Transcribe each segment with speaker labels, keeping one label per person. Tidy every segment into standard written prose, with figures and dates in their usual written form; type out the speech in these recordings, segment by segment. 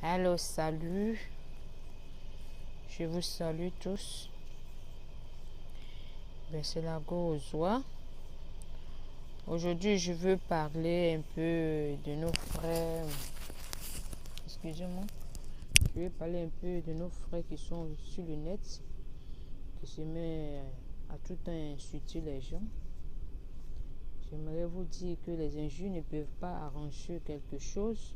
Speaker 1: Allô, salut, je vous salue tous. C'est la Gozoa. Aujourd'hui, je veux parler un peu de nos frères. Excusez-moi. Je vais parler un peu de nos frères qui sont sur le net, qui se mettent à tout le temps insulter les gens. J'aimerais vous dire que les injures ne peuvent pas arranger quelque chose.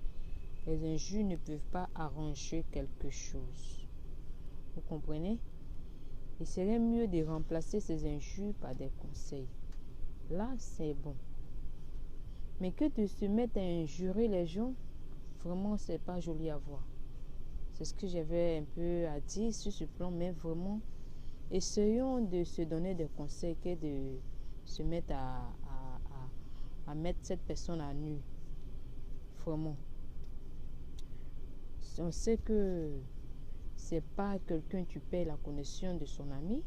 Speaker 1: Les injures ne peuvent pas arranger quelque chose. Vous comprenez? Il serait mieux de remplacer ces injures par des conseils. Là, c'est bon. Mais que de se mettre à injurer les gens, vraiment, c'est pas joli à voir. C'est ce que j'avais un peu à dire sur ce plan, mais vraiment, essayons de se donner des conseils que de se mettre à mettre cette personne à nu. Vraiment. On sait que c'est pas quelqu'un qui paie la connexion de son ami.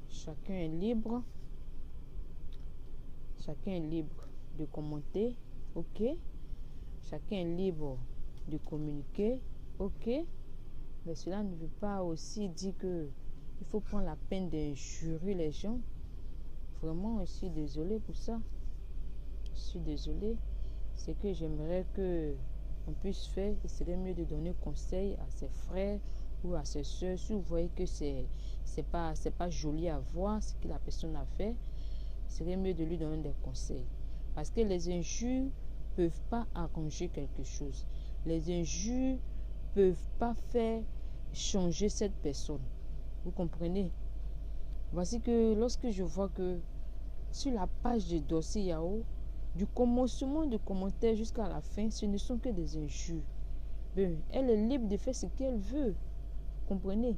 Speaker 1: Chacun est libre. Chacun est libre de commenter, ok. Chacun est libre de communiquer, ok. Mais cela ne veut pas aussi dire que il faut prendre la peine d'injurer les gens. Vraiment, je suis désolée pour ça. Je suis désolée. C'est que j'aimerais que on puisse faire. Il serait mieux de donner conseil à ses frères ou à ses soeurs. Si vous voyez que c'est pas joli à voir ce que la personne a fait, il serait mieux de lui donner des conseils. Parce que les injures ne peuvent pas arranger quelque chose. Les injures ne peuvent pas faire changer cette personne. Vous comprenez? Voici que lorsque je vois que sur la page de dossier Yahoo, du commencement du commentaire jusqu'à la fin, ce ne sont que des injures. Elle est libre de faire ce qu'elle veut. Vous comprenez?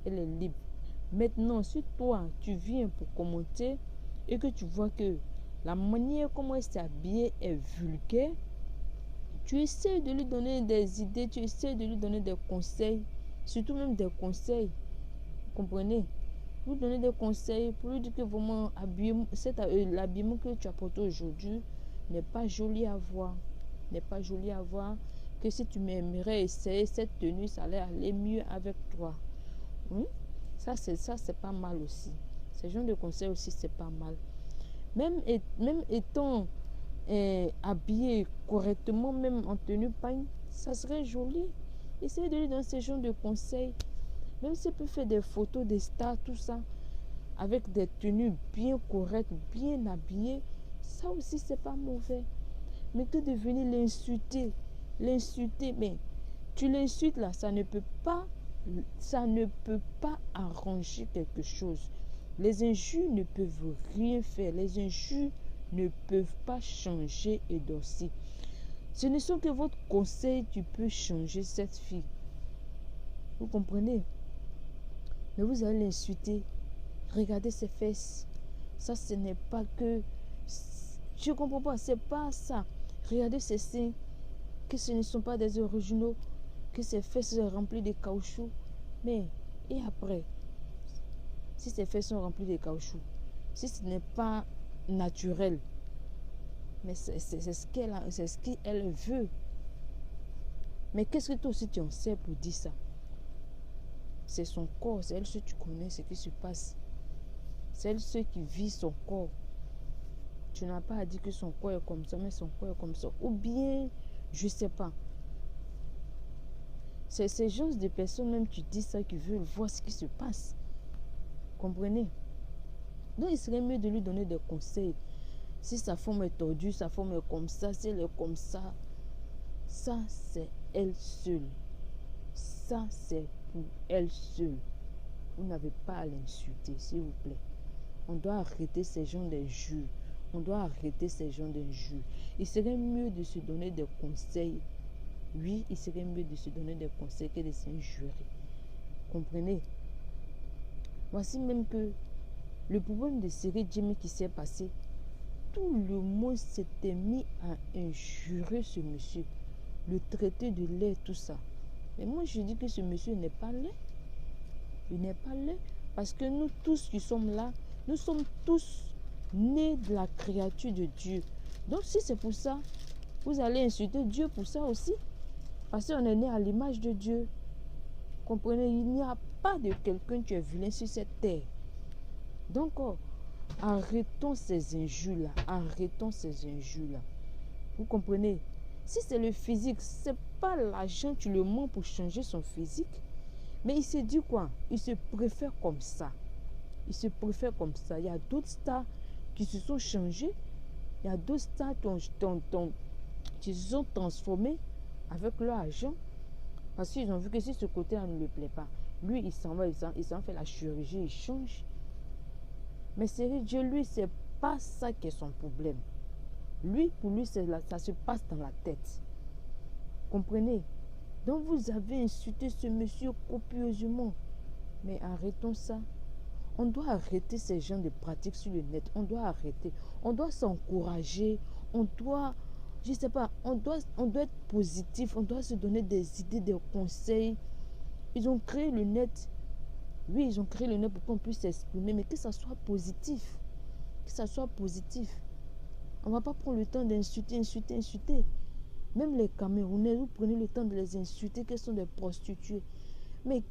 Speaker 1: Elle est libre. Maintenant, si toi, tu viens pour commenter et que tu vois que la manière comment elle s'est habillée est vulgaire, tu essaies de lui donner des idées, tu essaies de lui donner des conseils, surtout même des conseils. Vous comprenez? Vous donner des conseils pour lui dire que vraiment l'habillement que tu as porté aujourd'hui n'est pas joli à voir. N'est pas joli à voir. Que si tu m'aimerais essayer cette tenue, ça allait aller mieux avec toi. Oui? Ça, c'est pas mal aussi. Ce genre de conseils aussi, c'est pas mal. Même étant habillé correctement, même en tenue pagne, ça serait joli. Essayez de lui donner ce genre de conseils. Même s'il peut faire des photos des stars, tout ça, avec des tenues bien correctes, bien habillées, ça aussi, c'est pas mauvais. Mais que de venir l'insulter, mais tu l'insultes là, ça ne peut pas arranger quelque chose. Les injures ne peuvent rien faire. Les injures ne peuvent pas changer et d'osser. Ce ne sont que votre conseil qui peut changer cette fille. Vous comprenez? Mais vous allez l'insulter. Regardez ses fesses. Ça, ce n'est pas que... Je ne comprends pas. C'est pas ça. Regardez ses seins. Que ce ne sont pas des originaux. Que ses fesses sont remplies de caoutchouc. Mais, et après? Si ses fesses sont remplies de caoutchouc, si ce n'est pas naturel, mais c'est ce qu'elle veut. Mais qu'est-ce que toi aussi tu en sais pour dire ça? C'est son corps, c'est elle seule tu connais ce qui se passe. C'est elle seule qui vit son corps. Tu n'as pas à dire que son corps est comme ça, mais son corps est comme ça. Ou bien, je ne sais pas. C'est ces gens de personnes même qui disent ça, qui veulent voir ce qui se passe. Comprenez? Donc il serait mieux de lui donner des conseils. Si sa forme est tordue, sa forme est comme ça, si elle est comme ça, ça c'est elle seule. Ça c'est pour elle seule. Vous n'avez pas à l'insulter, s'il vous plaît. On doit arrêter ces gens d'injures. On doit arrêter ces gens d'injures. Il serait mieux de se donner des conseils. Oui, il serait mieux de se donner des conseils que de s'injurer. Comprenez? Voici même que le problème de Série Jimmy qui s'est passé, tout le monde s'était mis à injurer ce monsieur, le traiter de laid, tout ça. Mais moi, je dis que ce monsieur n'est pas laid. Il n'est pas laid. Parce que nous tous qui sommes là, nous sommes tous nés de la créature de Dieu. Donc, si c'est pour ça, vous allez insulter Dieu pour ça aussi. Parce qu'on est né à l'image de Dieu. Comprenez, il n'y a pas de quelqu'un qui est vilain sur cette terre. Donc, arrêtons ces injures-là. Arrêtons ces injures-là. Vous comprenez? Si c'est le physique, c'est pas l'argent, tu le mens pour changer son physique. Mais il se dit quoi? Il se préfère comme ça. Il se préfère comme ça. Il y a d'autres stars qui se sont changés. Il y a d'autres stars qui se sont transformés avec leur argent. Parce qu'ils ont vu que si ce côté-là ne lui plaît pas, lui, il s'en va, il s'en fait la chirurgie, il change. Mais c'est Dieu, lui, c'est pas ça qui est son problème. Lui, pour lui, ça se passe dans la tête. Comprenez? Donc vous avez insulté ce monsieur copieusement. Mais arrêtons ça. On doit arrêter ces gens de pratiques sur le net. On doit arrêter. On doit s'encourager. On doit, je sais pas, on doit être positif. On doit se donner des idées, des conseils. Ils ont créé le net. Oui, ils ont créé le net pour qu'on puisse s'exprimer, mais que ça soit positif. Que ça soit positif. On ne va pas prendre le temps d'insulter. Même les Camerounais, vous prenez le temps de les insulter, qu'elles sont des prostituées. Mais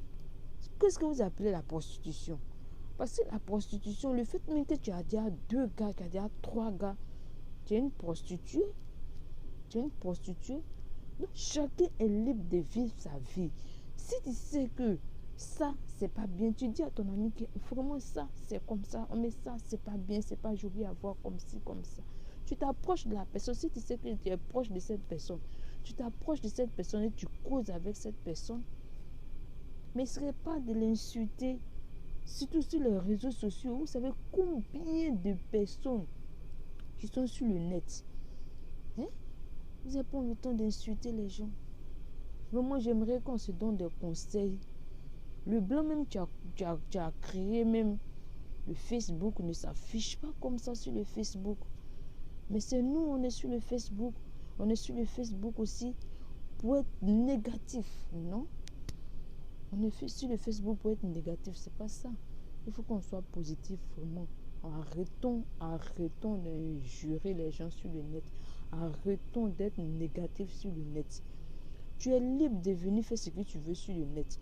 Speaker 1: qu'est-ce que vous appelez la prostitution? Parce que la prostitution, le fait même que tu as dit à 2 gars, tu as dit à 3 gars, tu es une prostituée. Tu es une prostituée. Donc, chacun est libre de vivre sa vie. Si tu sais que ça, c'est pas bien, tu dis à ton ami que vraiment ça, c'est comme ça. Mais ça, c'est pas bien, c'est pas joli à voir comme ci, comme ça. Tu t'approches de la personne. Si tu sais que tu es proche de cette personne, tu t'approches de cette personne et tu causes avec cette personne. Mais ce serait pas de l'insulter. Surtout sur les réseaux sociaux, vous savez combien de personnes qui sont sur le net. Hein? Vous n'avez pas le temps d'insulter les gens. Vraiment, j'aimerais qu'on se donne des conseils. Le blanc même, tu as créé même le Facebook ne s'affiche pas comme ça sur le Facebook. Mais c'est nous, on est sur le Facebook. On est sur le Facebook aussi pour être négatif, non? On est sur le Facebook pour être négatif, c'est pas ça. Il faut qu'on soit positif, vraiment. Arrêtons de jurer les gens sur le net. Arrêtons d'être négatif sur le net. Tu es libre de venir faire ce que tu veux sur le net.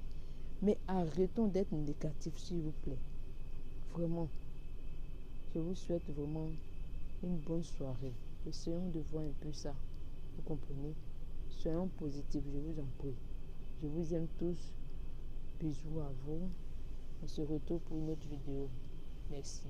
Speaker 1: Mais arrêtons d'être négatif, s'il vous plaît. Vraiment. Je vous souhaite vraiment une bonne soirée. Essayons de voir un peu ça. Vous comprenez? Soyons positifs, je vous en prie. Je vous aime tous. Bisous à vous. On se retrouve pour une autre vidéo. Merci.